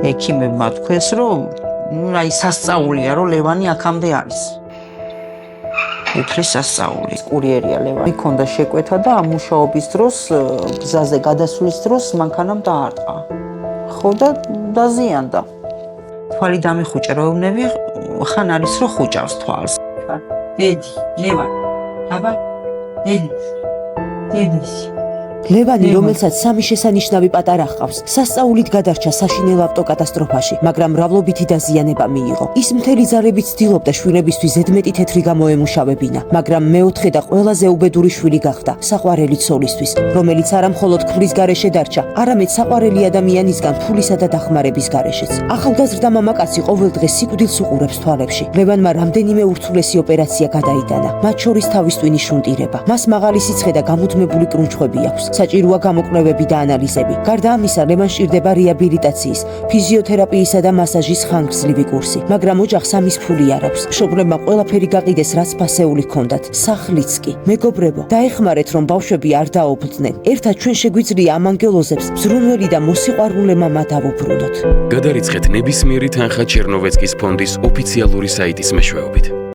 ექიმებმა თქვეს, რომ აი სასწაულია, რომ ლევანი აქამდე არის. უთლის სასწაული. კურიერია ლევანი. მიქონდა შეკვეთა და ამ მუშაობის დროს, გზაზე გადასვლის დროს მანქანამ დაარტყა. ხო და დაზიანდა. თვალი დამიხუჭა, რომნები ხან არის რომ ხუჭავს თვალს. დედი, ლევანი. აბა დედის. ლევანი, რომელსაც სამი შესანიშნავი პატარა ჰყავს, სასწაულით გადარჩა საშინელ ავტოკატასტროფაში, მაგრამ მრავლობითი დაზიანება მიიღო. ის მთელი ძალებით ცდილობდა შვილებისთვის ზედმეტი თეთრი გამოემუშავებინა, მაგრამ მეოთხე და ყველაზე უბედური შვილი გახდა, საყვარელი ცოლისთვის, რომელიც არა მხოლოდ ქმრის გარეშე დარჩა, არამედ საყვარელი ადამიანისგან ფულისა და დახმარების გარეშეც. ახალგაზრდა მამაკაცი ყოველ დღე სიკვდილს უყურებს თვალებში. ლევანმა რამდენიმე ურთულესი ოპერაცია გადაიტანა, მათ შორის თავის ტვინის შუნტირება. მას მაღალი სიცხე და გამუდმებული კრუნჩხვები აქვს. საჭიროა გამოკვლევები და ანალიზები. გარდა ამისა, ლევანს სჭირდება რეაბილიტაციის, ფიზიოთერაპიისა და მასაჟის ხანგრძლივი კურსი, მაგრამ ოჯახს ამის ფული არ აქვს. მშობლებმა ყველაფერი გაყიდეს, რაც ფასეული ჰქონდათ, სახლიც კი. მეგობრებო, დაეხმარეთ, რომ ბავშვები არ დაობდნენ. ერთად ჩვენ შეგვიძლია ამ ანგელოზებს მზრუნველი და მოსიყვარულე მამა დავუბრუნოთ. გადარიცხეთ ნებისმიერი თანხა ჩერნოვეცკის ფონდის ოფიციალური საიტის მეშვეობით.